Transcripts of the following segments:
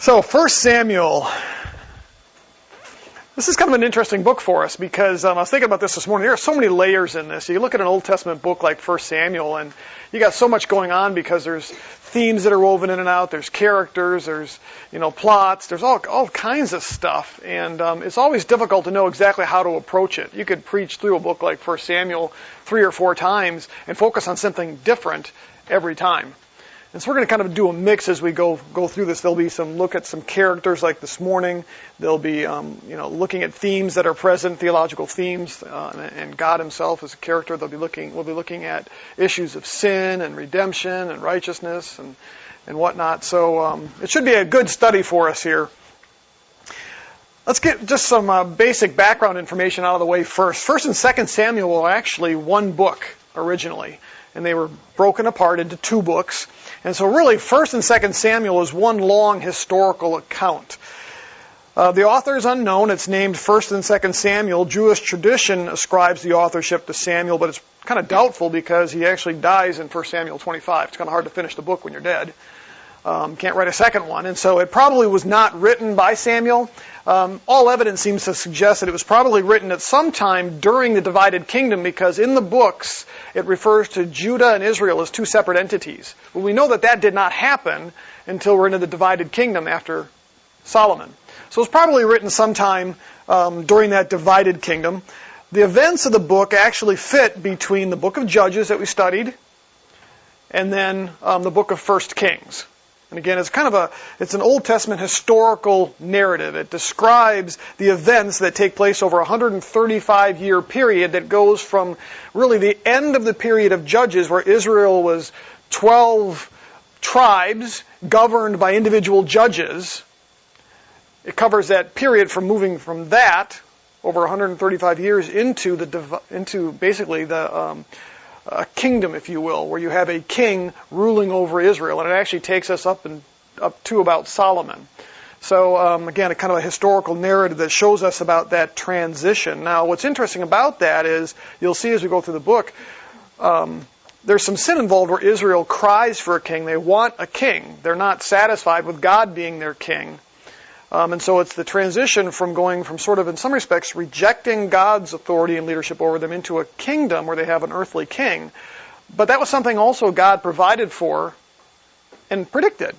So, 1 Samuel. This is kind of an interesting book for us because I was thinking about this morning. There are so many layers in this. You look at an Old Testament book like 1 Samuel, and you got so much going on because there's themes that are woven in and out. There's characters. There's plots. There's all kinds of stuff, and it's always difficult to know exactly how to approach it. You could preach through a book like 1 Samuel 3 or 4 times and focus on something different every time. And so we're going to kind of do a mix as we go through this. There'll be some look at some characters like this morning. There'll be looking at themes that are present, theological themes, and God Himself as a character. We'll be looking at issues of sin and redemption and righteousness and whatnot. So it should be a good study for us here. Let's get just some basic background information out of the way first. 1 and 2 Samuel were actually one book originally, and they were broken apart into 2 books. And so really, 1 and 2 Samuel is one long historical account. The author is unknown. It's named 1 and 2 Samuel. Jewish tradition ascribes the authorship to Samuel, but it's kind of doubtful because he actually dies in 1 Samuel 25. It's kind of hard to finish the book when you're dead. Can't write a second one. And so it probably was not written by Samuel. All evidence seems to suggest that it was probably written at some time during the divided kingdom, because in the books it refers to Judah and Israel as 2 separate entities. Well, we know that did not happen until we're into the divided kingdom after Solomon. So it's probably written sometime during that divided kingdom. The events of the book actually fit between the book of Judges that we studied and then the book of 1 Kings. And again, it's an Old Testament historical narrative. It describes the events that take place over a 135-year period that goes from really the end of the period of Judges, where Israel was 12 tribes governed by individual judges. It covers that period from moving from that over 135 years into basically a kingdom, if you will, where you have a king ruling over Israel, and it actually takes us up to about Solomon. So again, a kind of a historical narrative that shows us about that transition. Now, what's interesting about that is you'll see as we go through the book, there's some sin involved where Israel cries for a king. They want a king. They're not satisfied with God being their king. And so it's the transition from going from sort of, in some respects, rejecting God's authority and leadership over them into a kingdom where they have an earthly king. But that was something also God provided for and predicted.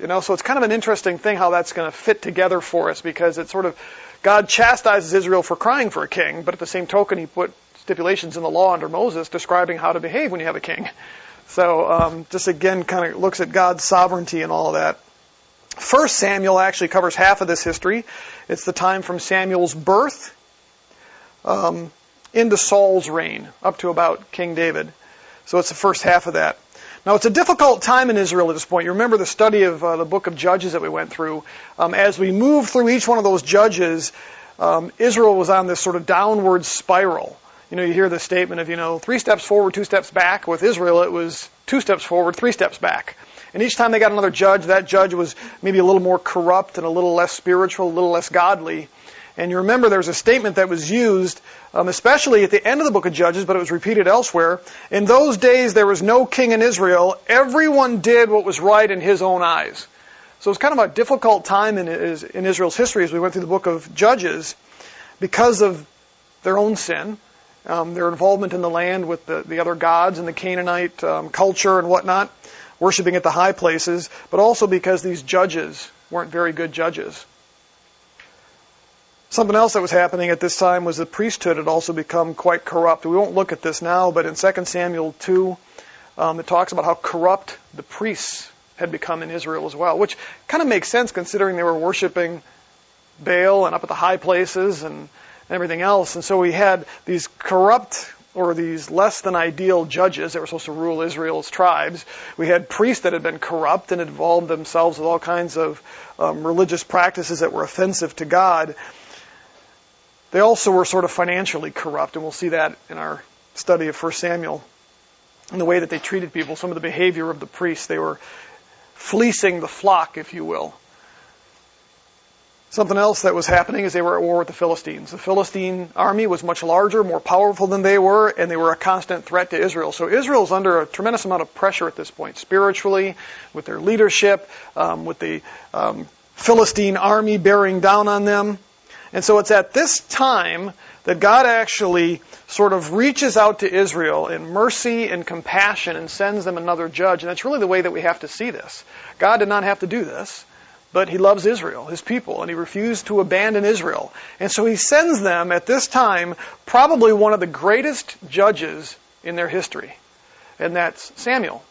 So it's kind of an interesting thing how that's going to fit together for us, because it's sort of, God chastises Israel for crying for a king, but at the same token He put stipulations in the law under Moses describing how to behave when you have a king. So just again kind of looks at God's sovereignty and all of that. 1 Samuel actually covers half of this history. It's the time from Samuel's birth into Saul's reign, up to about King David. So it's the first half of that. Now, it's a difficult time in Israel at this point. You remember the study of the book of Judges that we went through. As we move through each one of those judges, Israel was on this sort of downward spiral. You hear the statement of, 3 steps forward, 2 steps back. With Israel, it was 2 steps forward, 3 steps back. And each time they got another judge, that judge was maybe a little more corrupt and a little less spiritual, a little less godly. And you remember there's a statement that was used, especially at the end of the book of Judges, but it was repeated elsewhere. In those days there was no king in Israel. Everyone did what was right in his own eyes. So it's kind of a difficult time in Israel's history as we went through the book of Judges because of their own sin, their involvement in the land with the other gods and the Canaanite culture and whatnot, worshiping at the high places, but also because these judges weren't very good judges. Something else that was happening at this time was the priesthood had also become quite corrupt. We won't look at this now, but in 2 Samuel 2, it talks about how corrupt the priests had become in Israel as well, which kind of makes sense considering they were worshiping Baal and up at the high places and everything else. And so we had these corrupt or these less than ideal judges that were supposed to rule Israel's tribes. We had priests that had been corrupt and involved themselves with all kinds of religious practices that were offensive to God. They also were sort of financially corrupt, and we'll see that in our study of 1 Samuel. And the way that they treated people, some of the behavior of the priests, they were fleecing the flock, if you will. Something else that was happening is they were at war with the Philistines. The Philistine army was much larger, more powerful than they were, and they were a constant threat to Israel. So Israel's under a tremendous amount of pressure at this point, spiritually, with their leadership, with the Philistine army bearing down on them. And so it's at this time that God actually sort of reaches out to Israel in mercy and compassion and sends them another judge. And that's really the way that we have to see this. God did not have to do this, but He loves Israel, His people, and He refused to abandon Israel. And so He sends them at this time probably one of the greatest judges in their history, and that's Samuel.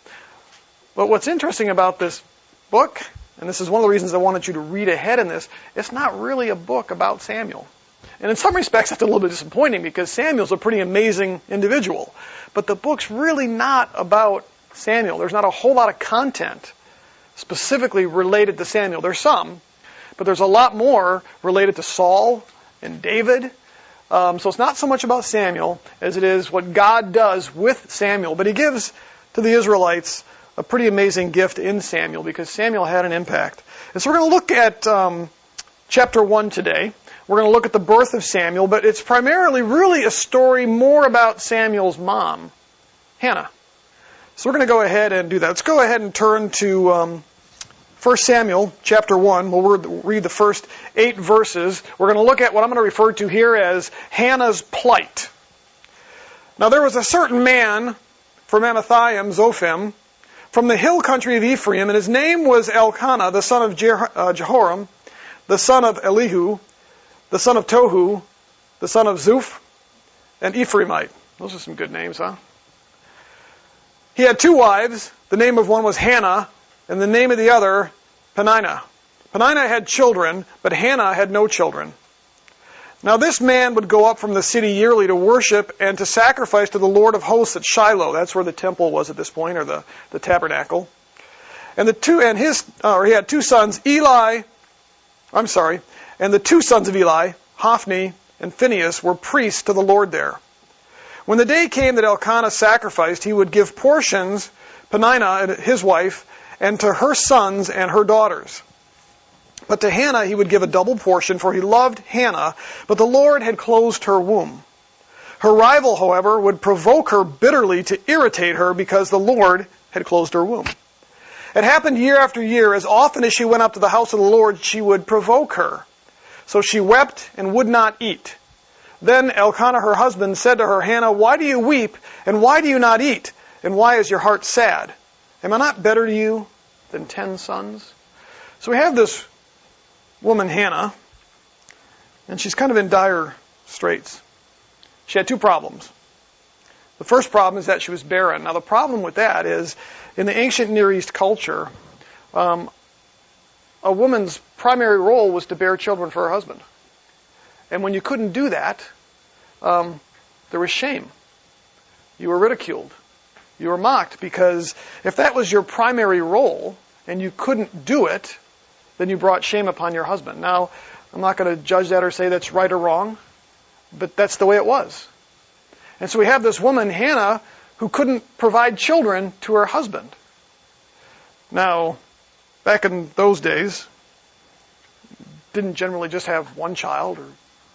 But what's interesting about this book, and this is one of the reasons I wanted you to read ahead in this, it's not really a book about Samuel. And in some respects, that's a little bit disappointing because Samuel's a pretty amazing individual. But the book's really not about Samuel. There's not a whole lot of content specifically related to Samuel. There's some, but there's a lot more related to Saul and David. So it's not so much about Samuel as it is what God does with Samuel. But He gives to the Israelites a pretty amazing gift in Samuel because Samuel had an impact. And so we're going to look at chapter 1 today. We're going to look at the birth of Samuel, but it's primarily really a story more about Samuel's mom, Hannah. So we're going to go ahead and do that. Let's go ahead and turn to 1 Samuel chapter 1. We'll read the first 8 verses. We're going to look at what I'm going to refer to here as Hannah's plight. Now there was a certain man from Anathiam, Zophim, from the hill country of Ephraim, and his name was Elkanah, the son of Jehoram, the son of Elihu, the son of Tohu, the son of Zuph, an Ephraimite. Those are some good names, huh? He had 2 wives. The name of one was Hannah, and the name of the other, Peninnah. Peninnah had children, but Hannah had no children. Now this man would go up from the city yearly to worship and to sacrifice to the Lord of hosts at Shiloh. That's where the temple was at this point, or the tabernacle. And he had 2 sons, and the 2 sons of Eli, Hophni and Phinehas, were priests to the Lord there. When the day came that Elkanah sacrificed, he would give portions, Peninnah, his wife, and to her sons and her daughters. But to Hannah he would give a double portion, for he loved Hannah, but the Lord had closed her womb. Her rival, however, would provoke her bitterly to irritate her because the Lord had closed her womb. It happened year after year. As often as she went up to the house of the Lord, she would provoke her. So she wept and would not eat. Then Elkanah, her husband, said to her, Hannah, why do you weep, and why do you not eat? And why is your heart sad? Am I not better to you than 10 sons? So we have this woman, Hannah, and she's kind of in dire straits. She had 2 problems. The first problem is that she was barren. Now the problem with that is, in the ancient Near East culture, a woman's primary role was to bear children for her husband. And when you couldn't do that, there was shame. You were ridiculed. You were mocked, because if that was your primary role and you couldn't do it, then you brought shame upon your husband. Now, I'm not going to judge that or say that's right or wrong, but that's the way it was. And so we have this woman, Hannah, who couldn't provide children to her husband. Now, back in those days, didn't generally just have 1 child or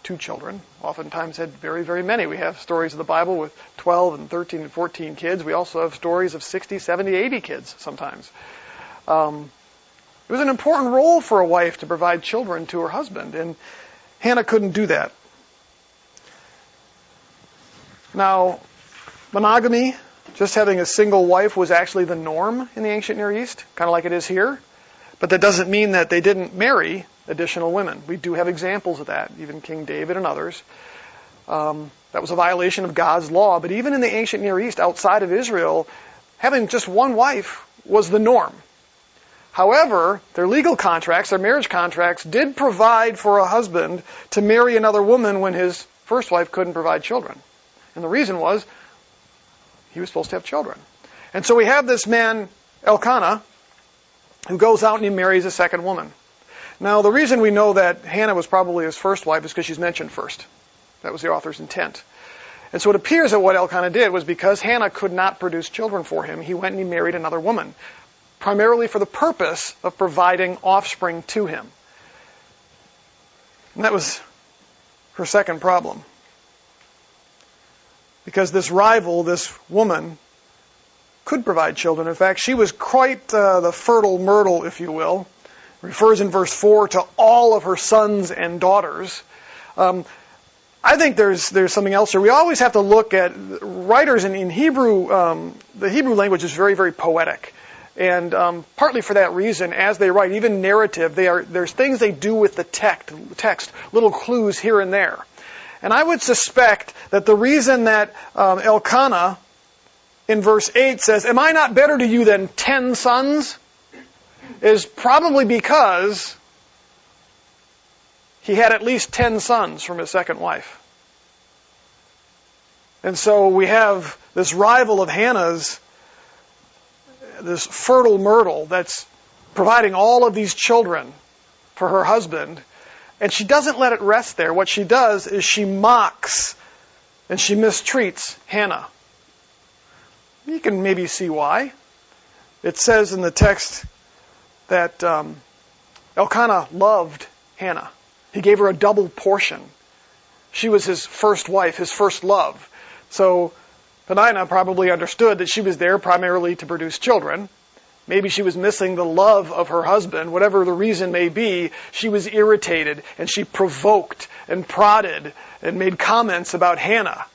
2 children. Oftentimes had very, very many. We have stories in the Bible with 12 and 13 and 14 kids. We also have stories of 60, 70, 80 kids sometimes. It was an important role for a wife to provide children to her husband, and Hannah couldn't do that. Now, monogamy, just having a single wife, was actually the norm in the ancient Near East, kind of like it is here. But that doesn't mean that they didn't marry additional women. We do have examples of that, even King David and others. That was a violation of God's law. But even in the ancient Near East, outside of Israel, having just 1 wife was the norm. However, their legal contracts, their marriage contracts, did provide for a husband to marry another woman when his first wife couldn't provide children. And the reason was he was supposed to have children. And so we have this man, Elkanah, who goes out and he marries a second woman. Now, the reason we know that Hannah was probably his first wife is because she's mentioned first. That was the author's intent. And so it appears that what Elkanah did was, because Hannah could not produce children for him, he went and he married another woman, primarily for the purpose of providing offspring to him. And that was her second problem. Because this rival, this woman, could provide children. In fact, she was quite the fertile myrtle, if you will. It refers in verse 4 to all of her sons and daughters. I think there's something else here. We always have to look at writers in Hebrew. The Hebrew language is very, very poetic. And partly for that reason, as they write, even narrative, there's things they do with the text, little clues here and there. And I would suspect that the reason that Elkanah in verse 8 says, "Am I not better to you than 10 sons?" is probably because he had at least 10 sons from his second wife. And so we have this rival of Hannah's, this fertile myrtle that's providing all of these children for her husband. And she doesn't let it rest there. What she does is she mocks and she mistreats Hannah. You can maybe see why. It says in the text that Elkanah loved Hannah. He gave her a double portion. She was his first wife, his first love. So Peninnah probably understood that she was there primarily to produce children. Maybe she was missing the love of her husband. Whatever the reason may be, she was irritated and she provoked and prodded and made comments about Hannah.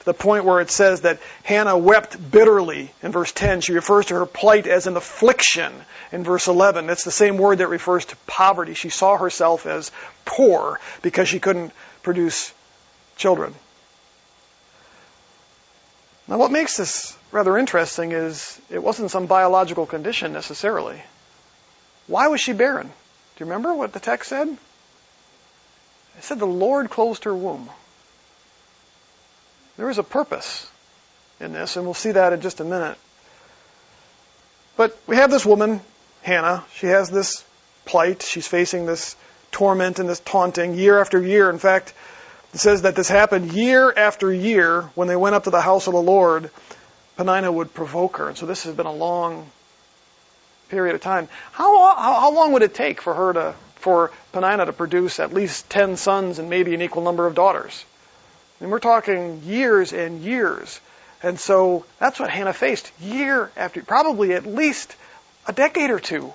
To the point where it says that Hannah wept bitterly in verse 10. She refers to her plight as an affliction in verse 11. That's the same word that refers to poverty. She saw herself as poor because she couldn't produce children. Now what makes this rather interesting is it wasn't some biological condition necessarily. Why was she barren? Do you remember what the text said? It said the Lord closed her womb. There is a purpose in this, and we'll see that in just a minute. But we have this woman, Hannah. She has this plight. She's facing this torment and this taunting year after year. In fact, it says that this happened year after year. When they went up to the house of the Lord, Peninnah would provoke her. And so this has been a long period of time. How long would it take for Peninnah to produce at least 10 sons and maybe an equal number of daughters? And we're talking years and years. And so that's what Hannah faced year after, probably at least a decade or two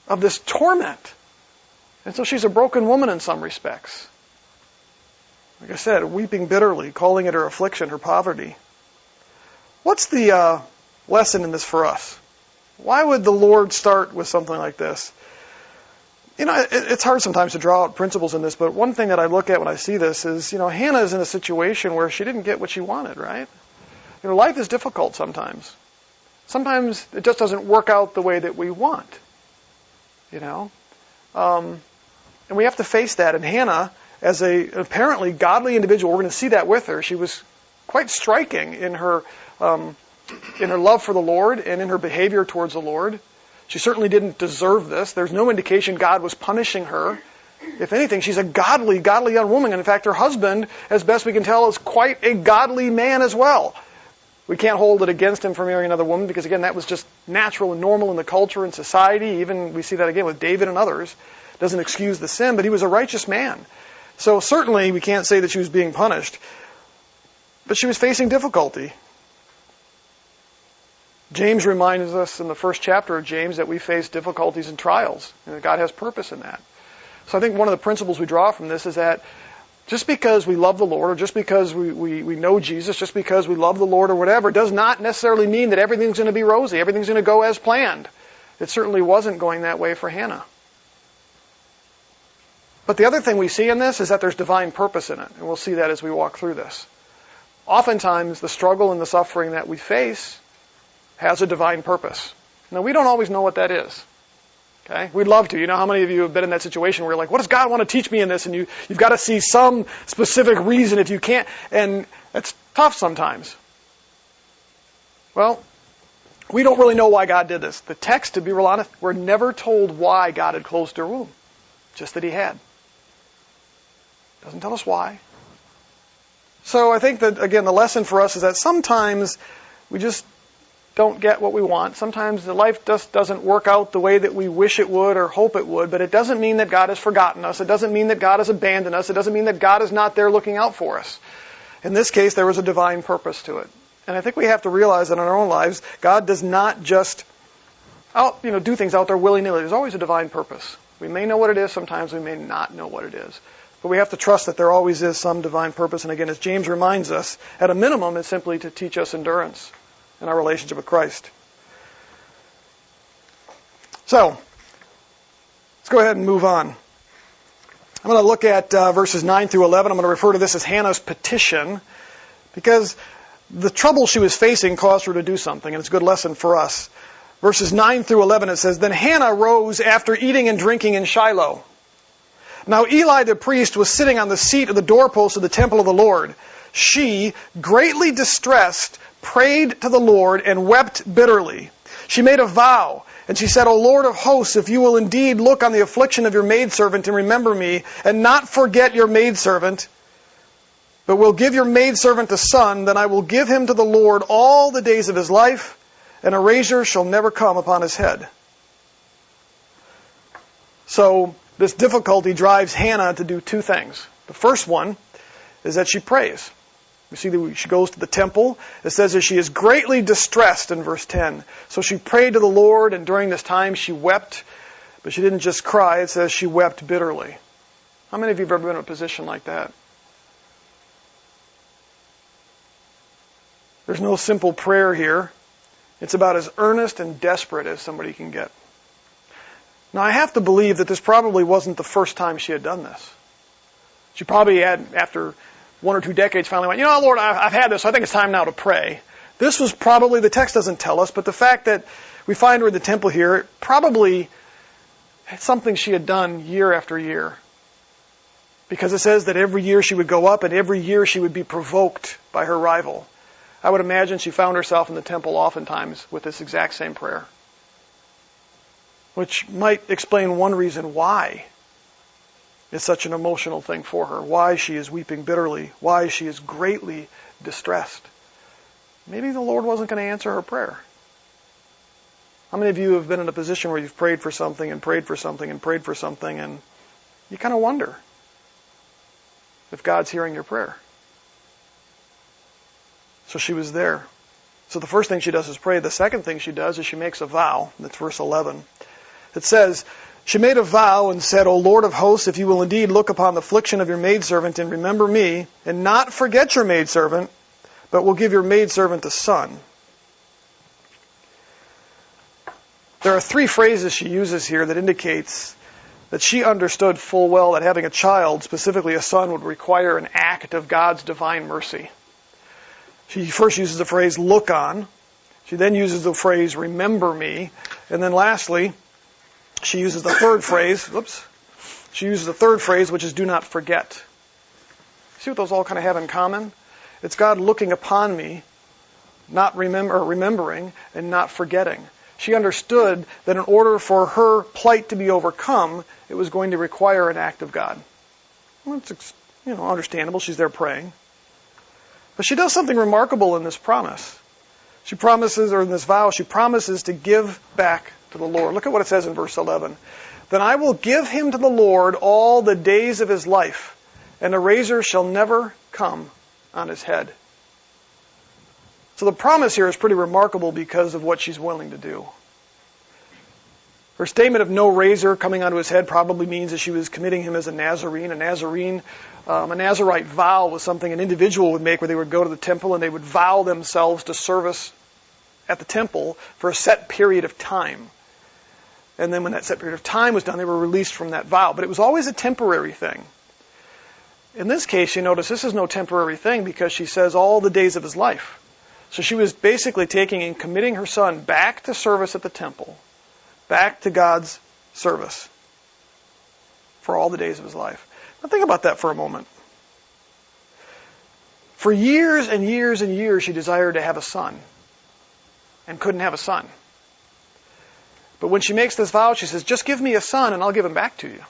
of this torment. And so she's a broken woman in some respects. Like I said, weeping bitterly, calling it her affliction, her poverty. What's the lesson in this for us? Why would the Lord start with something like this? You know, it's hard sometimes to draw out principles in this, but one thing that I look at when I see this is, Hannah is in a situation where she didn't get what she wanted, right? Life is difficult sometimes. Sometimes it just doesn't work out the way that we want, and we have to face that. And Hannah, as an apparently godly individual, we're going to see that with her. She was quite striking in her love for the Lord and in her behavior towards the Lord. She certainly didn't deserve this. There's no indication God was punishing her. If anything, she's a godly young woman. And in fact, her husband, as best we can tell, is quite a godly man as well. We can't hold it against him for marrying another woman because, again, that was just natural and normal in the culture and society. Even we see that again with David and others. Doesn't excuse the sin, but he was a righteous man. So certainly we can't say that she was being punished. But she was facing difficulty. James reminds us in the first chapter of James that we face difficulties and trials, and that God has purpose in that. So I think one of the principles we draw from this is that just because we love the Lord, or just because we know Jesus, just because we love the Lord or whatever, does not necessarily mean that everything's going to be rosy, everything's going to go as planned. It certainly wasn't going that way for Hannah. But the other thing we see in this is that there's divine purpose in it, and we'll see that as we walk through this. Oftentimes, the struggle and the suffering that we face has a divine purpose. Now, we don't always know what that is. Okay? We'd love to. You know how many of you have been in that situation where you're like, what does God want to teach me in this? And you've got to see some specific reason if you can't. And it's tough sometimes. Well, we don't really know why God did this. The text, to be real honest, we're never told why God had closed her womb. Just that he had. Doesn't tell us why. So I think that, again, the lesson for us is that sometimes we just don't get what we want. Sometimes the life just doesn't work out the way that we wish it would or hope it would, but it doesn't mean that God has forgotten us. It doesn't mean that God has abandoned us. It doesn't mean that God is not there looking out for us. In this case, there was a divine purpose to it. And I think we have to realize that in our own lives, God does not just do things out there willy-nilly. There's always a divine purpose. We may know what it is. Sometimes we may not know what it is. But we have to trust that there always is some divine purpose. And again, as James reminds us, at a minimum, it's simply to teach us endurance in our relationship with Christ. So, let's go ahead and move on. I'm going to look at verses 9 through 11. I'm going to refer to this as Hannah's petition, because the trouble she was facing caused her to do something, and it's a good lesson for us. Verses 9 through 11, it says, Then Hannah rose after eating and drinking in Shiloh. Now Eli the priest was sitting on the seat of the doorpost of the temple of the Lord. She, greatly distressed, prayed to the Lord and wept bitterly. She made a vow, and she said, O Lord of hosts, if you will indeed look on the affliction of your maidservant and remember me, and not forget your maidservant, but will give your maidservant a son, then I will give him to the Lord all the days of his life, and a razor shall never come upon his head. So, this difficulty drives Hannah to do two things. The first one is that she prays. We see that she goes to the temple. It says that she is greatly distressed in verse 10. So she prayed to the Lord, and during this time she wept. But she didn't just cry. It says she wept bitterly. How many of you have ever been in a position like that? There's no simple prayer here. It's about as earnest and desperate as somebody can get. Now, I have to believe that this probably wasn't the first time she had done this. She probably had, after 1 or 2 decades, finally went, Lord, I've had this, so I think it's time now to pray. This was probably, the text doesn't tell us, but the fact that we find her in the temple here, probably something she had done year after year. Because it says that every year she would go up, and every year she would be provoked by her rival. I would imagine she found herself in the temple oftentimes with this exact same prayer. Which might explain one reason why it's such an emotional thing for her. Why she is weeping bitterly. Why she is greatly distressed. Maybe the Lord wasn't going to answer her prayer. How many of you have been in a position where you've prayed for something and prayed for something and prayed for something, and you kind of wonder if God's hearing your prayer? So she was there. So the first thing she does is pray. The second thing she does is she makes a vow. That's verse 11. It says, She made a vow and said, O Lord of hosts, if you will indeed look upon the affliction of your maidservant and remember me, and not forget your maidservant, but will give your maidservant a son. There are 3 phrases she uses here that indicates that she understood full well that having a child, specifically a son, would require an act of God's divine mercy. She first uses the phrase, look on. She then uses the phrase, remember me. And then lastly, she uses the third phrase, She uses the third phrase, which is do not forget. See what those all kind of have in common? It's God looking upon me, not remembering, and not forgetting. She understood that in order for her plight to be overcome, it was going to require an act of God. Well, it's understandable. She's there praying. But she does something remarkable in this promise. She promises, or in this vow, she promises to give back to the Lord. Look at what it says in verse 11. Then I will give him to the Lord all the days of his life, and a razor shall never come on his head. So the promise here is pretty remarkable because of what she's willing to do. Her statement of no razor coming onto his head probably means that she was committing him as a Nazarene. A Nazarite vow was something an individual would make where they would go to the temple and they would vow themselves to service at the temple for a set period of time. And then when that set period of time was done, they were released from that vow. But it was always a temporary thing. In this case, you notice this is no temporary thing because she says all the days of his life. So she was basically taking and committing her son back to service at the temple, back to God's service for all the days of his life. Now think about that for a moment. For years and years and years, she desired to have a son and couldn't have a son. But when she makes this vow, she says, just give me a son and I'll give him back to you.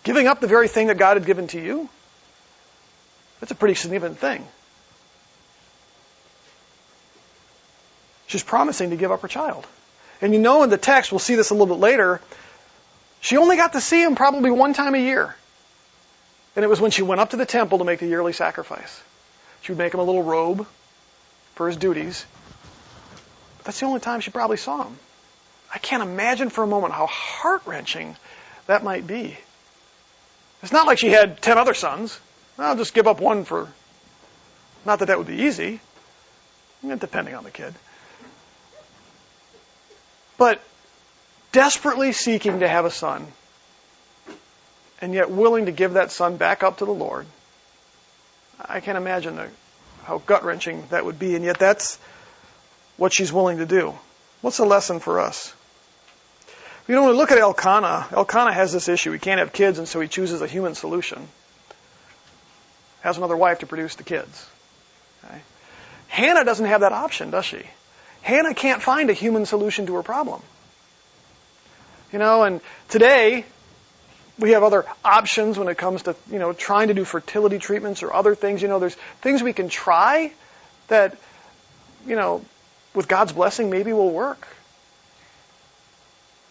Giving up the very thing that God had given to you, that's a pretty significant thing. She's promising to give up her child. And you know in the text, we'll see this a little bit later, she only got to see him probably one time a year. And it was when she went up to the temple to make the yearly sacrifice. She would make him a little robe for his duties. But that's the only time she probably saw him. I can't imagine for a moment how heart-wrenching that might be. It's not like she had 10 other sons. I'll just give up one for... Not that that would be easy, depending on the kid. But desperately seeking to have a son, and yet willing to give that son back up to the Lord. I can't imagine how gut-wrenching that would be, and yet that's what she's willing to do. What's the lesson for us? When we look at Elkanah has this issue. He can't have kids, and so he chooses a human solution. Has another wife to produce the kids. Okay? Hannah doesn't have that option, does she? Hannah can't find a human solution to her problem. And today, we have other options when it comes to, trying to do fertility treatments or other things. There's things we can try that, with God's blessing, maybe will work.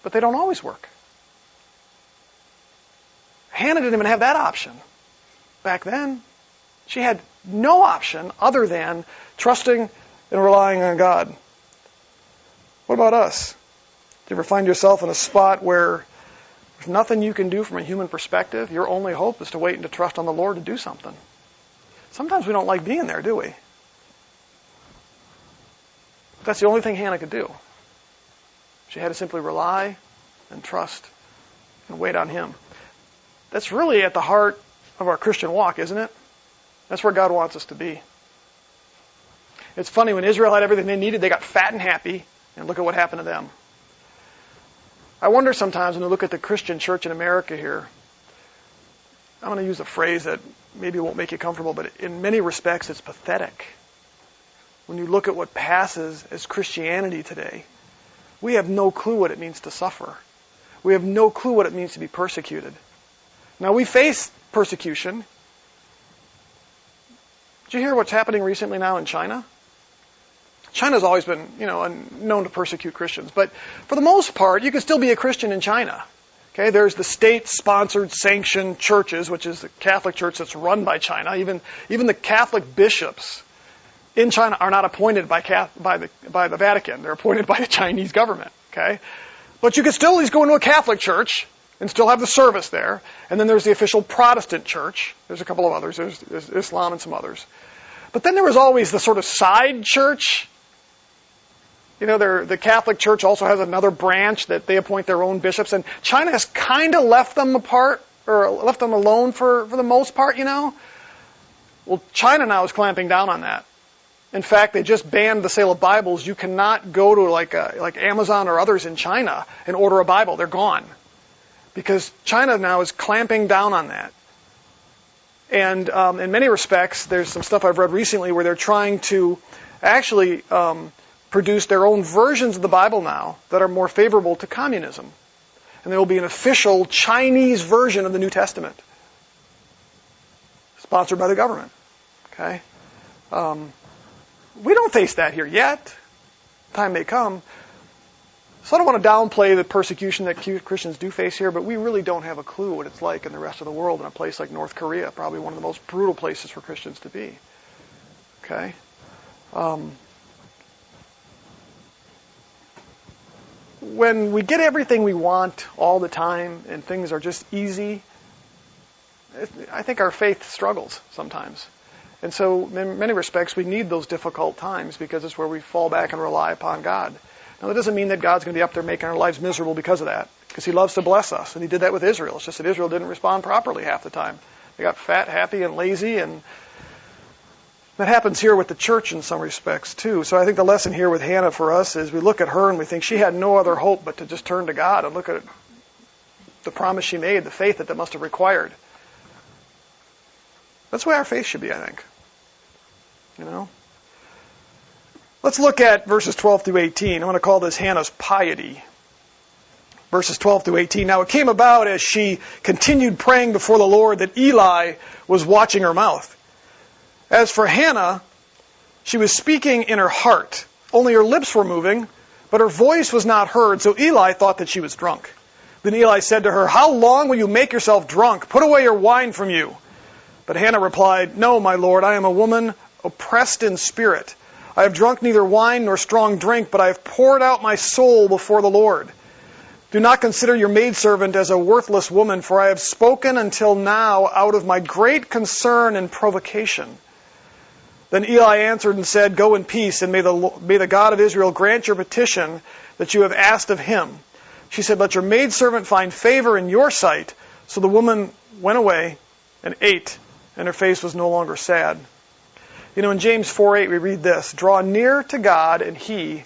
But they don't always work. Hannah didn't even have that option back then. She had no option other than trusting and relying on God. What about us? Do you ever find yourself in a spot where there's nothing you can do from a human perspective? Your only hope is to wait and to trust on the Lord to do something. Sometimes we don't like being there, do we? That's the only thing Hannah could do. She had to simply rely and trust and wait on Him. That's really at the heart of our Christian walk, isn't it? That's where God wants us to be. It's funny, when Israel had everything they needed, they got fat and happy, and look at what happened to them. I wonder sometimes when we look at the Christian church in America here, I'm going to use a phrase that maybe won't make you comfortable, but in many respects it's pathetic. When you look at what passes as Christianity today, we have no clue what it means to suffer. We have no clue what it means to be persecuted. Now, we face persecution. Did you hear what's happening recently now in China? China's always been, known to persecute Christians. But for the most part, you can still be a Christian in China. Okay, there's the state-sponsored, sanctioned churches, which is the Catholic Church that's run by China. Even the Catholic bishops in China are not appointed by the Vatican. They're appointed by the Chinese government. Okay, but you can still at least go into a Catholic church and still have the service there. And then there's the official Protestant church. There's a couple of others. There's Islam and some others. But then there was always the sort of side church. The Catholic Church also has another branch that they appoint their own bishops. And China has kind of left them apart, or left them alone for the most part, Well, China now is clamping down on that. In fact, they just banned the sale of Bibles. You cannot go to like Amazon or others in China and order a Bible. They're gone. Because China now is clamping down on that. And in many respects, there's some stuff I've read recently where they're trying to actually produce their own versions of the Bible now that are more favorable to communism. And there will be an official Chinese version of the New Testament, sponsored by the government. Okay? We don't face that here yet. Time may come. So I don't want to downplay the persecution that Christians do face here, but we really don't have a clue what it's like in the rest of the world in a place like North Korea, probably one of the most brutal places for Christians to be. Okay? When we get everything we want all the time and things are just easy, I think our faith struggles sometimes. And so in many respects we need those difficult times because it's where we fall back and rely upon God. Now, that doesn't mean that God's going to be up there making our lives miserable because of that, because He loves to bless us, and He did that with Israel. It's just that Israel didn't respond properly half the time. They got fat, happy, and lazy, and that happens here with the church in some respects, too. So I think the lesson here with Hannah for us is we look at her and we think she had no other hope but to just turn to God and look at the promise she made, the faith that must have required. That's the way our faith should be, I think. Let's look at verses 12 through 18. I'm going to call this Hannah's piety. Verses 12 through 18. Now it came about as she continued praying before the Lord that Eli was watching her mouth. As for Hannah, she was speaking in her heart, Only her lips were moving, but her voice was not heard, so Eli thought that she was drunk. Then Eli said to her, "How long will you make yourself drunk? Put away your wine from you." But Hannah replied, "No, my lord, I am a woman oppressed in spirit. I have drunk neither wine nor strong drink, but I have poured out my soul before the Lord. Do not consider your maidservant as a worthless woman, for I have spoken until now out of my great concern and provocation." Then Eli answered and said, "Go in peace, and may the God of Israel grant your petition that you have asked of him." She said, "Let your maidservant find favor in your sight." So the woman went away and ate, and her face was no longer sad. You know, in James 4:8 we read this, "Draw near to God, and he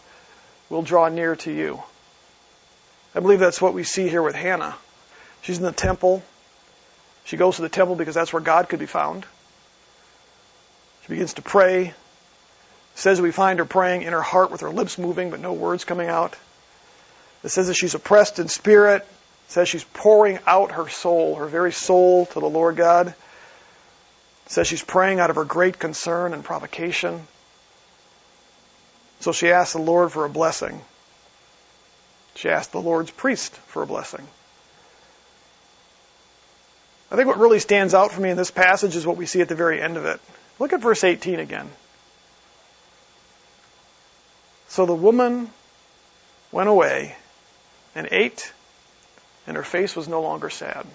will draw near to you." I believe that's what we see here with Hannah. She's in the temple. She goes to the temple because that's where God could be found. She begins to pray. It says we find her praying in her heart with her lips moving but no words coming out. It says that she's oppressed in spirit. It says she's pouring out her soul, her very soul, to the Lord God. It says she's praying out of her great concern and provocation. So she asked the Lord for a blessing. She asked the Lord's priest for a blessing. I think what really stands out for me in this passage is what we see at the very end of it. Look at verse 18 again. So the woman went away and ate, and her face was no longer sad.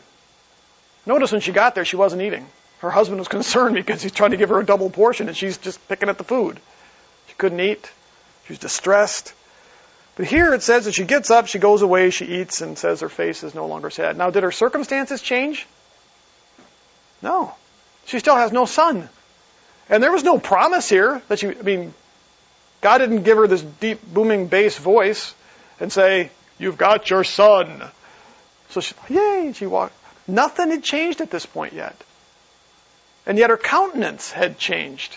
Notice when she got there, she wasn't eating. Her husband was concerned because he's trying to give her a double portion, and she's just picking at the food. She couldn't eat. She was distressed. But here it says that she gets up, she goes away, she eats, and says her face is no longer sad. Now, did her circumstances change? No. She still has no son. And there was no promise here that God didn't give her this deep, booming bass voice and say, "You've got your son." So she, yay, she walked. Nothing had changed at this point yet. And yet her countenance had changed.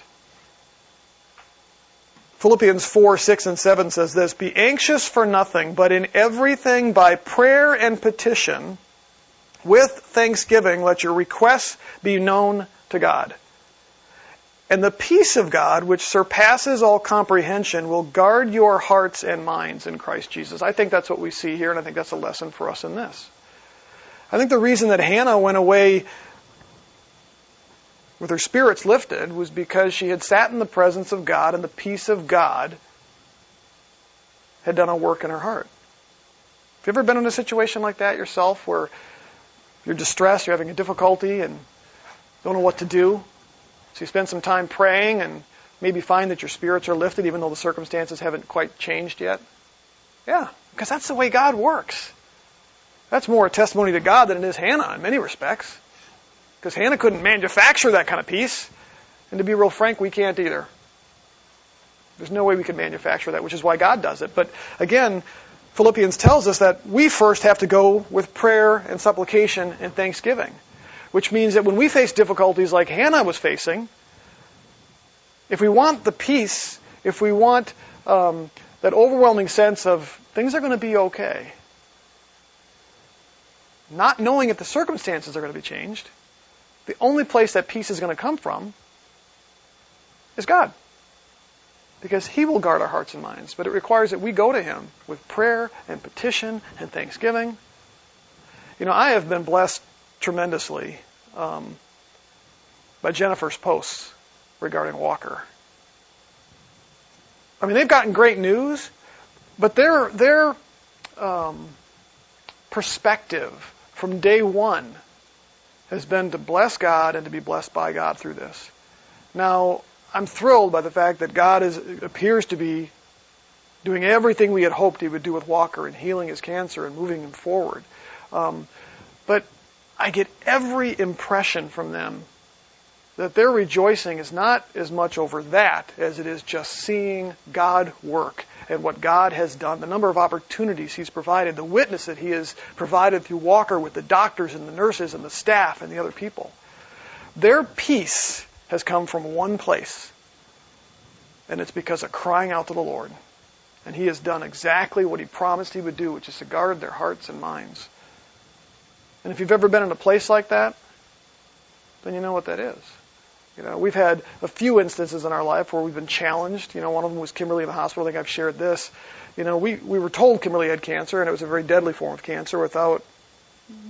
Philippians 4:6 and 7 says this, "Be anxious for nothing, but in everything by prayer and petition, with thanksgiving, let your requests be known to God. And the peace of God, which surpasses all comprehension, will guard your hearts and minds in Christ Jesus." I think that's what we see here, and I think that's a lesson for us in this. I think the reason that Hannah went away with her spirits lifted was because she had sat in the presence of God, and the peace of God had done a work in her heart. Have you ever been in a situation like that yourself, where you're distressed, you're having a difficulty, and don't know what to do? So you spend some time praying and maybe find that your spirits are lifted even though the circumstances haven't quite changed yet. Yeah, because that's the way God works. That's more a testimony to God than it is Hannah in many respects. Because Hannah couldn't manufacture that kind of peace. And to be real frank, we can't either. There's no way we can manufacture that, which is why God does it. But again, Philippians tells us that we first have to go with prayer and supplication and thanksgiving. Which means that when we face difficulties like Hannah was facing, if we want the peace, if we want that overwhelming sense of things are going to be okay, not knowing if the circumstances are going to be changed, the only place that peace is going to come from is God. Because He will guard our hearts and minds. But it requires that we go to Him with prayer and petition and thanksgiving. You know, I have been blessed tremendously by Jennifer's posts regarding Walker. I mean, they've gotten great news, but their perspective from day one has been to bless God and to be blessed by God through this. Now, I'm thrilled by the fact that God appears to be doing everything we had hoped He would do with Walker and healing his cancer and moving him forward. But I get every impression from them that their rejoicing is not as much over that as it is just seeing God work and what God has done, the number of opportunities He's provided, the witness that He has provided through Walker with the doctors and the nurses and the staff and the other people. Their peace has come from one place, and it's because of crying out to the Lord. And He has done exactly what He promised He would do, which is to guard their hearts and minds. And if you've ever been in a place like that, then you know what that is. We've had a few instances in our life where we've been challenged. One of them was Kimberly in the hospital. I think I've shared this. We were told Kimberly had cancer, and it was a very deadly form of cancer without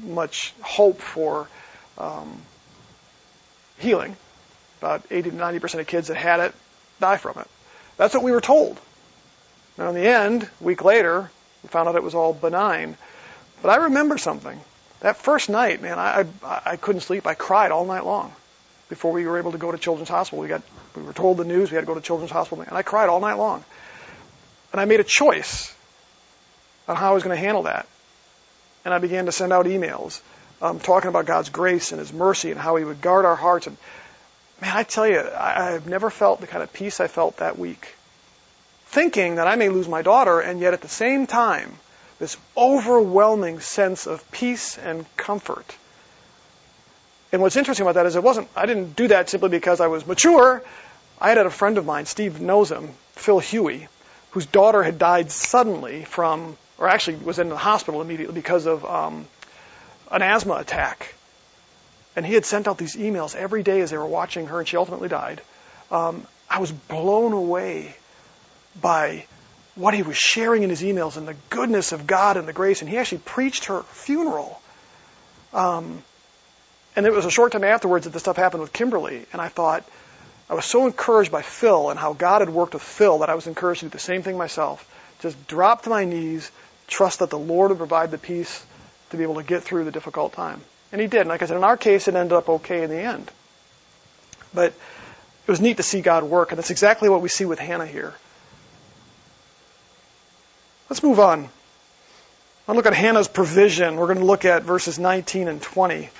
much hope for healing. About 80 to 90% of kids that had it die from it. That's what we were told. Now, in the end, a week later, we found out it was all benign. But I remember something. That first night, man, I couldn't sleep. I cried all night long before we were able to go to Children's Hospital. We were told the news. We had to go to Children's Hospital, and I cried all night long. And I made a choice on how I was going to handle that. And I began to send out emails talking about God's grace and His mercy and how He would guard our hearts. And man, I tell you, I've never felt the kind of peace I felt that week. Thinking that I may lose my daughter, and yet at the same time, this overwhelming sense of peace and comfort. And what's interesting about that is I didn't do that simply because I was mature. I had a friend of mine, Steve knows him, Phil Huey, whose daughter had died suddenly or actually was in the hospital immediately because of an asthma attack. And he had sent out these emails every day as they were watching her, and she ultimately died. I was blown away by what he was sharing in his emails and the goodness of God and the grace. And he actually preached her funeral. And it was a short time afterwards that this stuff happened with Kimberly. And I thought, I was so encouraged by Phil and how God had worked with Phil that I was encouraged to do the same thing myself. Just drop to my knees, trust that the Lord would provide the peace to be able to get through the difficult time. And He did. And like I said, in our case, it ended up okay in the end. But it was neat to see God work. And that's exactly what we see with Hannah here. Let's move on. I'll look at Hannah's provision. We're going to look at verses 19 and 20. It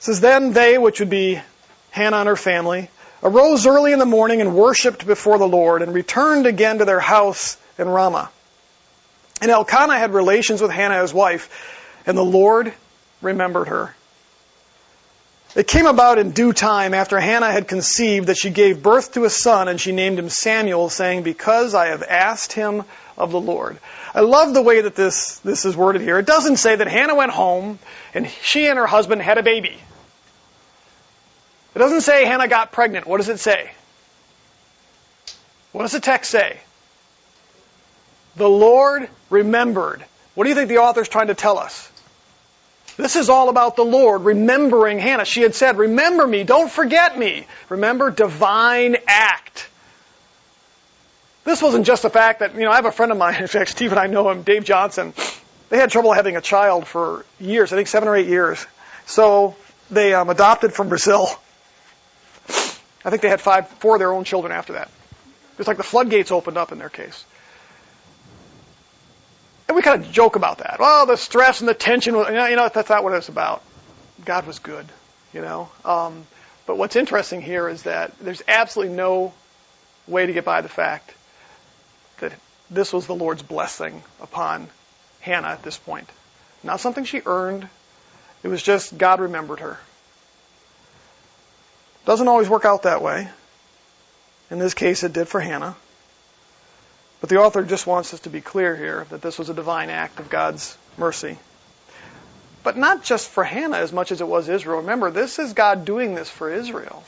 says, Then they, which would be Hannah and her family, arose early in the morning and worshipped before the Lord and returned again to their house in Ramah. And Elkanah had relations with Hannah his wife, and the Lord remembered her. It came about in due time after Hannah had conceived that she gave birth to a son, and she named him Samuel, saying, Because I have asked him of the Lord. I love the way that this is worded here. It doesn't say that Hannah went home and she and her husband had a baby. It doesn't say Hannah got pregnant. What does it say? What does the text say? The Lord remembered. What do you think the author's trying to tell us? This is all about the Lord remembering Hannah. She had said, remember me, don't forget me. Remember, divine act. This wasn't just the fact that, I have a friend of mine, in fact, Steve and I know him, Dave Johnson. They had trouble having a child for years, I think 7 or 8 years. So they adopted from Brazil. I think they had 4 of their own children after that. It's like the floodgates opened up in their case. And we kind of joke about that. Well, the stress and the tension, that's not what it's about. God was good, But what's interesting here is that there's absolutely no way to get by the fact that this was the Lord's blessing upon Hannah at this point. Not something she earned. It was just God remembered her. Doesn't always work out that way. In this case, it did for Hannah. But the author just wants us to be clear here that this was a divine act of God's mercy. But not just for Hannah as much as it was Israel. Remember, this is God doing this for Israel.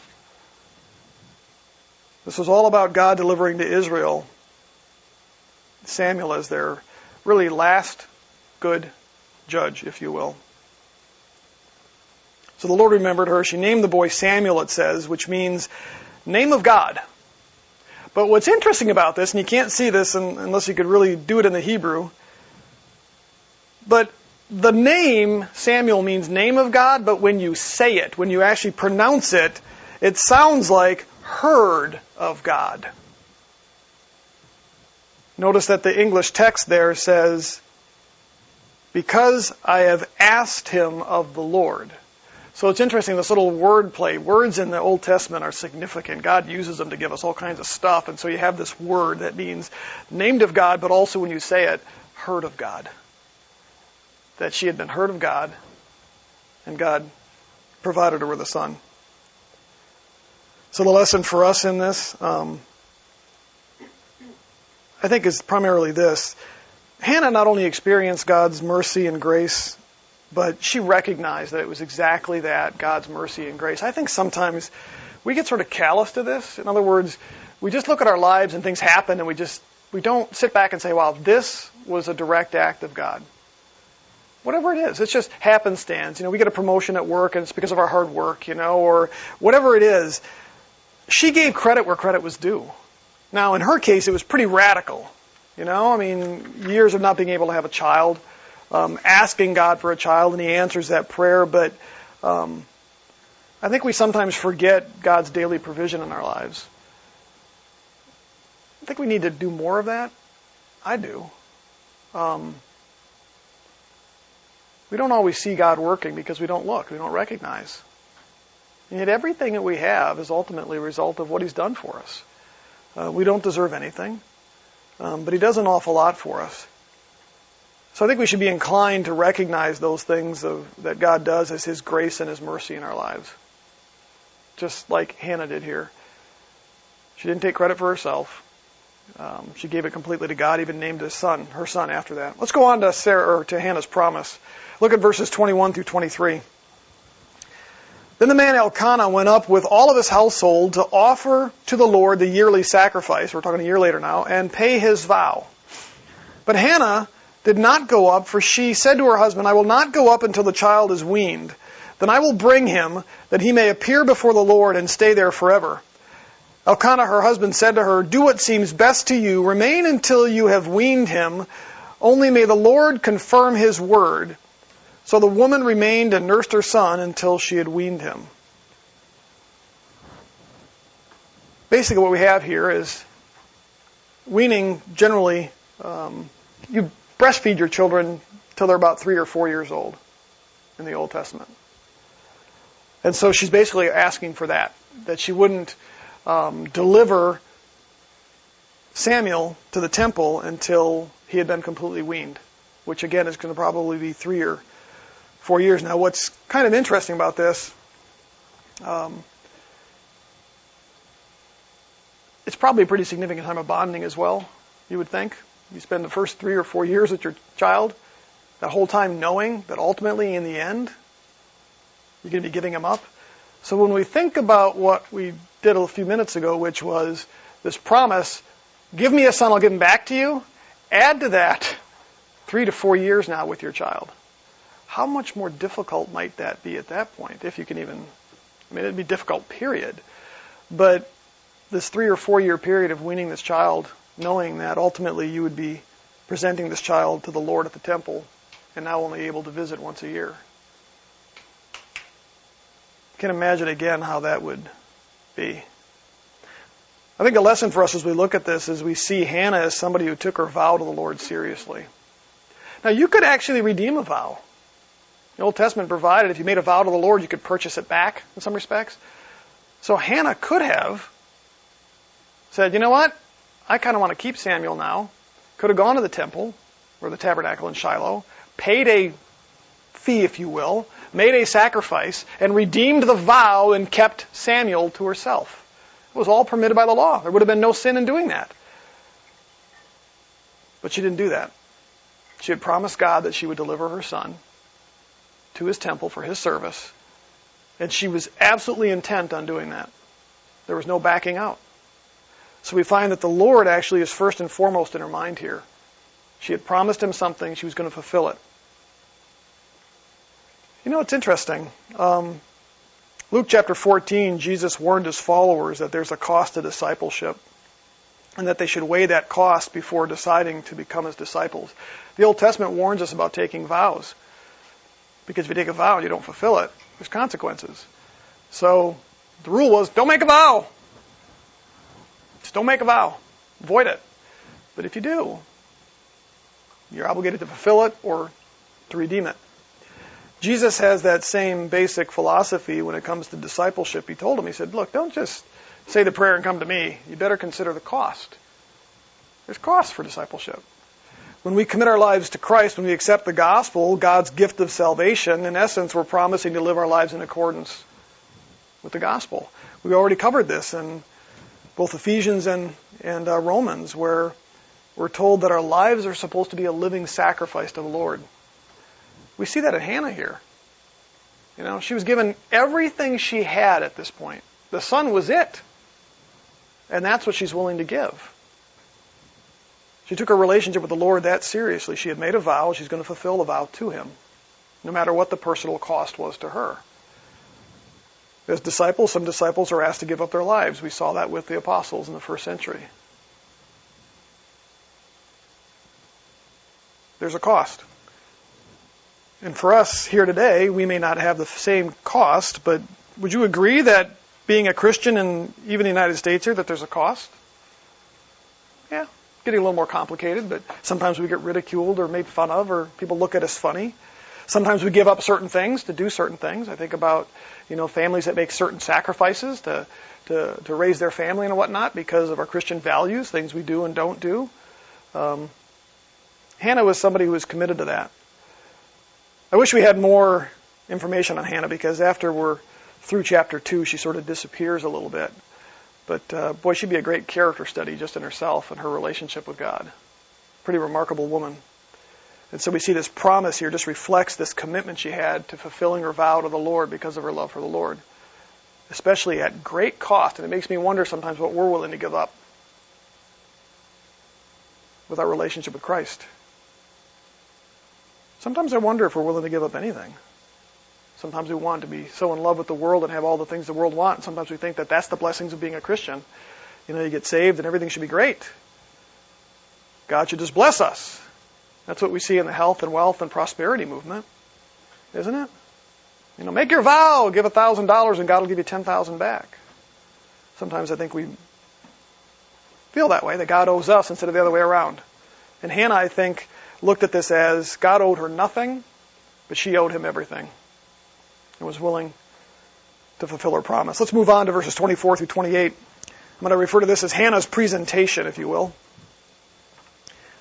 This was all about God delivering to Israel Samuel as their really last good judge, if you will. So the Lord remembered her. She named the boy Samuel, it says, which means name of God. But what's interesting about this, and you can't see this unless you could really do it in the Hebrew, but the name Samuel means name of God, but when you say it, when you actually pronounce it, it sounds like heard of God. Notice that the English text there says, because I have asked him of the Lord. So it's interesting, this little word play. Words in the Old Testament are significant. God uses them to give us all kinds of stuff. And so you have this word that means named of God, but also when you say it, heard of God. That she had been heard of God, and God provided her with a son. So the lesson for us in this, I think, is primarily this. Hannah not only experienced God's mercy and grace But she recognized that it was exactly that, God's mercy and grace. I think sometimes we get sort of callous to this. In other words, we just look at our lives and things happen and we don't sit back and say, wow, this was a direct act of God. Whatever it is, it's just happenstance. We get a promotion at work and it's because of our hard work, or whatever it is. She gave credit where credit was due. Now, in her case, it was pretty radical. Years of not being able to have a child, asking God for a child, and He answers that prayer. But I think we sometimes forget God's daily provision in our lives. I think we need to do more of that. I do. We don't always see God working because we don't look, we don't recognize. And yet everything that we have is ultimately a result of what He's done for us. We don't deserve anything, but He does an awful lot for us. So I think we should be inclined to recognize those things that God does as His grace and His mercy in our lives. Just like Hannah did here. She didn't take credit for herself. She gave it completely to God, even named her son after that. Let's go on to Hannah's promise. Look at verses 21 through 23. Then the man Elkanah went up with all of his household to offer to the Lord the yearly sacrifice, we're talking a year later now, and pay his vow. But Hannah did not go up, for she said to her husband, I will not go up until the child is weaned. Then I will bring him, that he may appear before the Lord and stay there forever. Elkanah, her husband, said to her, do what seems best to you. Remain until you have weaned him. Only may the Lord confirm His word. So the woman remained and nursed her son until she had weaned him. Basically what we have here is weaning generally, you breastfeed your children till they're about 3 or 4 years old in the Old Testament. And so she's basically asking for that she wouldn't deliver Samuel to the temple until he had been completely weaned, which again is going to probably be 3 or 4 years. Now, what's kind of interesting about this, it's probably a pretty significant time of bonding as well, you would think. You spend the first 3 or 4 years with your child, that whole time knowing that ultimately in the end, you're going to be giving him up. So when we think about what we did a few minutes ago, which was this promise, give me a son, I'll give him back to you, add to that 3 to 4 years now with your child. How much more difficult might that be at that point, if you can even, it'd be difficult, period. But this 3 or 4 year period of weaning this child, knowing that ultimately you would be presenting this child to the Lord at the temple, and now only able to visit once a year. You can imagine again how that would be. I think a lesson for us as we look at this is we see Hannah as somebody who took her vow to the Lord seriously. Now you could actually redeem a vow. The Old Testament provided if you made a vow to the Lord, you could purchase it back in some respects. So Hannah could have said, you know what? I kind of want to keep Samuel now. Could have gone to the temple or the tabernacle in Shiloh, paid a fee, if you will, made a sacrifice, and redeemed the vow and kept Samuel to herself. It was all permitted by the law. There would have been no sin in doing that. But she didn't do that. She had promised God that she would deliver her son to His temple for His service, and she was absolutely intent on doing that. There was no backing out. So we find that the Lord actually is first and foremost in her mind here. She had promised Him something, she was going to fulfill it. It's interesting. Luke chapter 14, Jesus warned His followers that there's a cost to discipleship, and that they should weigh that cost before deciding to become His disciples. The Old Testament warns us about taking vows, because if you take a vow and you don't fulfill it, there's consequences. So the rule was, don't make a vow. Just don't make a vow. Avoid it. But if you do, you're obligated to fulfill it or to redeem it. Jesus has that same basic philosophy when it comes to discipleship. He told him, He said, look, don't just say the prayer and come to me. You better consider the cost. There's cost for discipleship. When we commit our lives to Christ, when we accept the gospel, God's gift of salvation, in essence, we're promising to live our lives in accordance with the gospel. We already covered this in both Ephesians and Romans, where we're told that our lives are supposed to be a living sacrifice to the Lord. We see that in Hannah here. She was given everything she had at this point. The son was it. And that's what she's willing to give. She took her relationship with the Lord that seriously. She had made a vow. She's going to fulfill the vow to Him, no matter what the personal cost was to her. As disciples, some disciples are asked to give up their lives. We saw that with the apostles in the first century. There's a cost. And for us here today, we may not have the same cost, but would you agree that being a Christian in even the United States here, that there's a cost? Yeah, getting a little more complicated, but sometimes we get ridiculed or made fun of, or people look at us funny. Sometimes we give up certain things to do certain things. I think about, families that make certain sacrifices to raise their family and whatnot because of our Christian values, things we do and don't do. Hannah was somebody who was committed to that. I wish we had more information on Hannah, because after we're through chapter 2, she sort of disappears a little bit. But boy, she'd be a great character study just in herself and her relationship with God. Pretty remarkable woman. And so we see this promise here just reflects this commitment she had to fulfilling her vow to the Lord because of her love for the Lord, especially at great cost. And it makes me wonder sometimes what we're willing to give up with our relationship with Christ. Sometimes I wonder if we're willing to give up anything. Sometimes we want to be so in love with the world and have all the things the world wants. Sometimes we think that that's the blessings of being a Christian. You get saved and everything should be great. God should just bless us. That's what we see in the health and wealth and prosperity movement, isn't it? Make your vow, give $1,000 and God will give you 10,000 back. Sometimes I think we feel that way, that God owes us instead of the other way around. And Hannah, I think, looked at this as God owed her nothing, but she owed Him everything and was willing to fulfill her promise. Let's move on to verses 24 through 28. I'm going to refer to this as Hannah's presentation, if you will.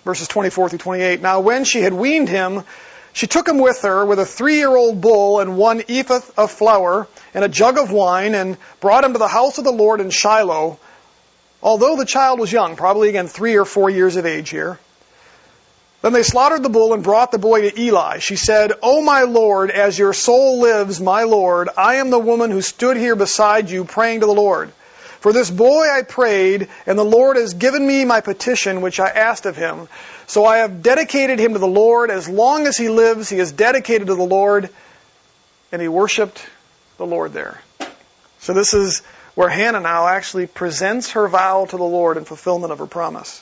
Verses 24 through 28. Now when she had weaned him, she took him with her with a 3-year-old bull and 1 ephah of flour and a jug of wine, and brought him to the house of the Lord in Shiloh, although the child was young, probably again 3 or 4 years of age here. Then they slaughtered the bull and brought the boy to Eli. She said, "O my Lord, as your soul lives, my Lord, I am the woman who stood here beside you praying to the Lord. For this boy I prayed, and the Lord has given me my petition which I asked of Him. So I have dedicated him to the Lord. As long as he lives, he is dedicated to the Lord." And he worshipped the Lord there. So this is where Hannah now actually presents her vow to the Lord in fulfillment of her promise.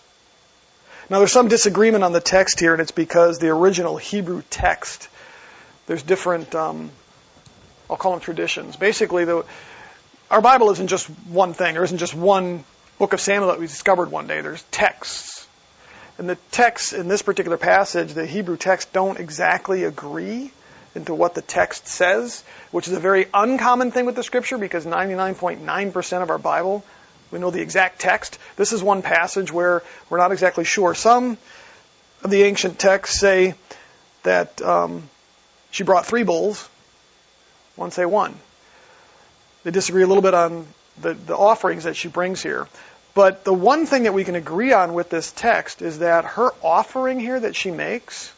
Now there's some disagreement on the text here, and it's because the original Hebrew text, there's different, I'll call them traditions. Basically, our Bible isn't just one thing. There isn't just one book of Samuel that we discovered one day. There's texts. And the texts in this particular passage, the Hebrew texts, don't exactly agree into what the text says, which is a very uncommon thing with the Scripture, because 99.9% of our Bible, we know the exact text. This is one passage where we're not exactly sure. Some of the ancient texts say that she brought 3 bulls. One say 1. They disagree a little bit on the offerings that she brings here. But the one thing that we can agree on with this text is that her offering here that she makes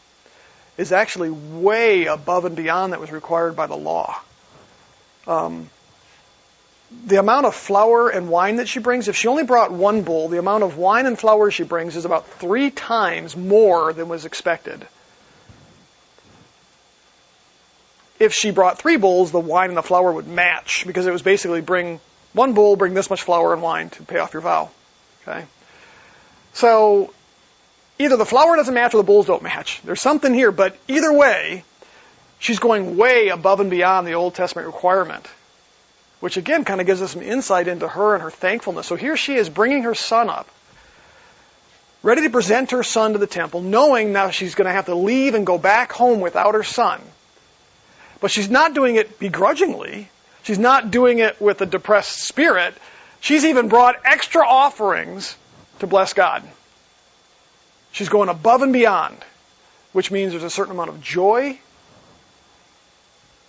is actually way above and beyond that was required by the law. The amount of flour and wine that she brings, if she only brought 1 bull, the amount of wine and flour she brings is about 3 times more than was expected. If she brought 3 bulls, the wine and the flour would match, because it was basically bring 1 bull, bring this much flour and wine to pay off your vow. Okay? So either the flour doesn't match or the bulls don't match. There's something here, but either way, she's going way above and beyond the Old Testament requirement, which again kind of gives us some insight into her and her thankfulness. So here she is bringing her son up, ready to present her son to the temple, knowing now she's going to have to leave and go back home without her son. But she's not doing it begrudgingly. She's not doing it with a depressed spirit. She's even brought extra offerings to bless God. She's going above and beyond, which means there's a certain amount of joy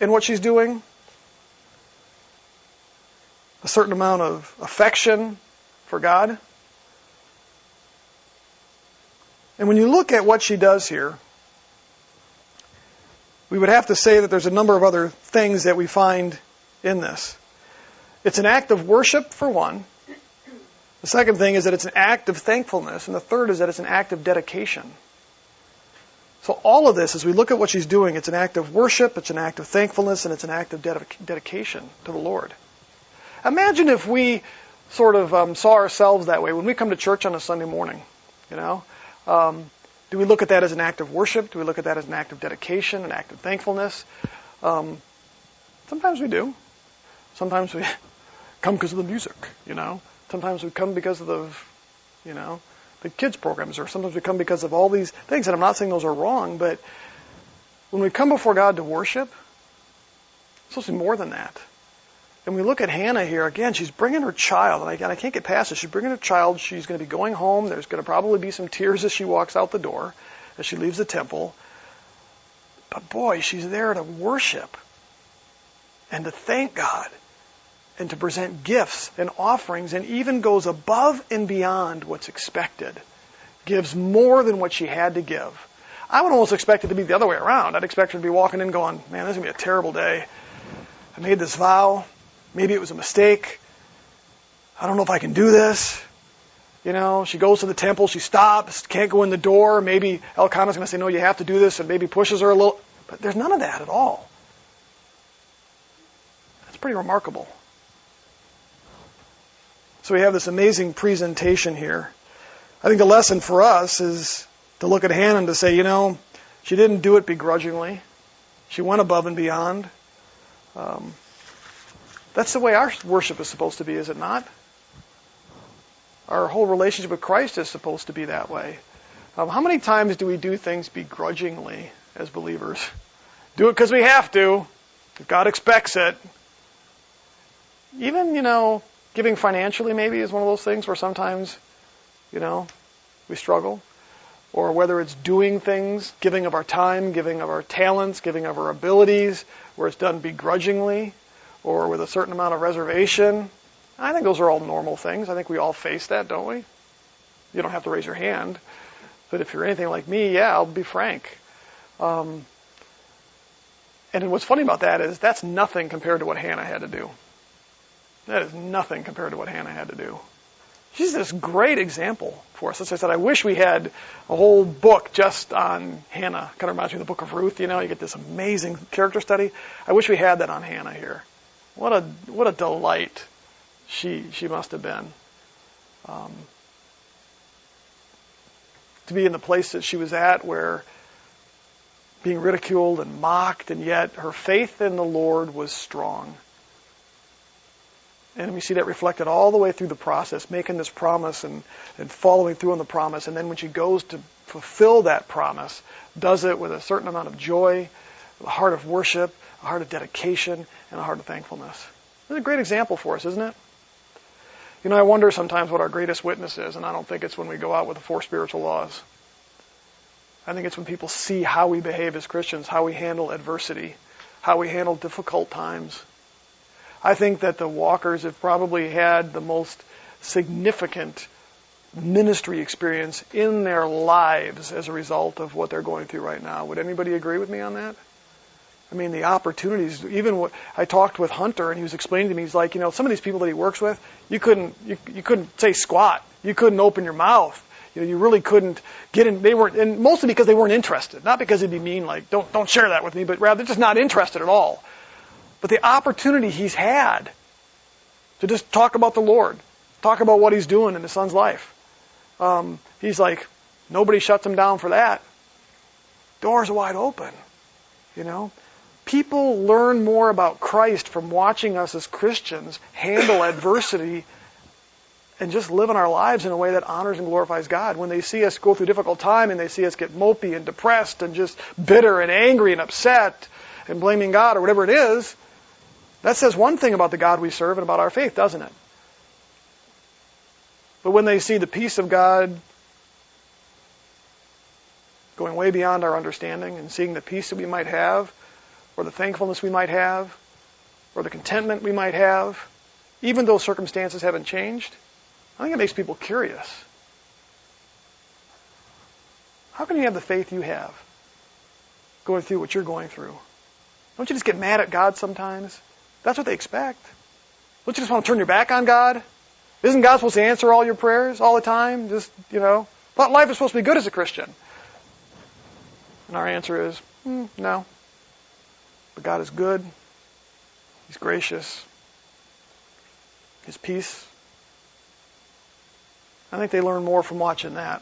in what she's doing, a certain amount of affection for God. And when you look at what she does here, we would have to say that there's a number of other things that we find in this. It's an act of worship, for one. The second thing is that it's an act of thankfulness. And the third is that it's an act of dedication. So all of this, as we look at what she's doing, it's an act of worship, it's an act of thankfulness, and it's an act of dedication to the Lord. Imagine if we sort of saw ourselves that way when we come to church on a Sunday morning. Do we look at that as an act of worship? Do we look at that as an act of dedication, an act of thankfulness? Sometimes we do. Sometimes we come because of the music, Sometimes we come because of the kids programs, or sometimes we come because of all these things. And I'm not saying those are wrong, but when we come before God to worship, it's supposed to be more than that. And we look at Hannah here, again, she's bringing her child, and I can't get past this. She's bringing her child, she's going to be going home, there's going to probably be some tears as she walks out the door, as she leaves the temple. But boy, she's there to worship and to thank God and to present gifts and offerings, and even goes above and beyond what's expected. Gives more than what she had to give. I would almost expect it to be the other way around. I'd expect her to be walking in going, man, this is going to be a terrible day. I made this vow. Maybe it was a mistake. I don't know if I can do this. She goes to the temple. She stops. Can't go in the door. Maybe Elkanah's going to say, no, you have to do this, and maybe pushes her a little. But there's none of that at all. That's pretty remarkable. So we have this amazing presentation here. I think the lesson for us is to look at Hannah and to say, she didn't do it begrudgingly. She went above and beyond. That's the way our worship is supposed to be, is it not? Our whole relationship with Christ is supposed to be that way. How many times do we do things begrudgingly as believers? Do it because we have to. If God expects it. Even, giving financially maybe is one of those things where sometimes, we struggle. Or whether it's doing things, giving of our time, giving of our talents, giving of our abilities, where it's done begrudgingly or with a certain amount of reservation. I think those are all normal things. I think we all face that, don't we? You don't have to raise your hand. But if you're anything like me, yeah, I'll be frank. And what's funny about that is that's nothing compared to what Hannah had to do. That is nothing compared to what Hannah had to do. She's this great example for us. As I said, I wish we had a whole book just on Hannah. Kind of reminds me of the book of Ruth, you get this amazing character study. I wish we had that on Hannah here. What a delight she must have been. To be in the place that she was at, where being ridiculed and mocked, and yet her faith in the Lord was strong. And we see that reflected all the way through the process, making this promise and following through on the promise. And then when she goes to fulfill that promise, does it with a certain amount of joy, a heart of worship, a heart of dedication, and a heart of thankfulness. It's a great example for us, isn't it? I wonder sometimes what our greatest witness is, and I don't think it's when we go out with the 4 spiritual laws. I think it's when people see how we behave as Christians, how we handle adversity, how we handle difficult times. I think that the walkers have probably had the most significant ministry experience in their lives as a result of what they're going through right now. Would anybody agree with me on that? I mean, the opportunities, even I talked with Hunter, and he was explaining to me, he's like, some of these people that he works with, you couldn't say squat. You couldn't open your mouth. You really couldn't get in. They weren't, and mostly because they weren't interested. Not because it'd be mean, like, don't share that with me, but rather just not interested at all. But the opportunity he's had to just talk about the Lord, talk about what he's doing in his son's life. He's like, nobody shuts him down for that. Doors are wide open, People learn more about Christ from watching us as Christians handle adversity and just live in our lives in a way that honors and glorifies God. When they see us go through a difficult time and they see us get mopey and depressed and just bitter and angry and upset and blaming God or whatever it is, that says one thing about the God we serve and about our faith, doesn't it? But when they see the peace of God going way beyond our understanding and seeing the peace that we might have, or the thankfulness we might have, or the contentment we might have, even though circumstances haven't changed, I think it makes people curious. How can you have the faith you have going through what you're going through? Don't you just get mad at God sometimes? That's what they expect. Don't you just want to turn your back on God? Isn't God supposed to answer all your prayers all the time? Just, thought life is supposed to be good as a Christian. And our answer is, no. But God is good. He's gracious. His peace. I think they learn more from watching that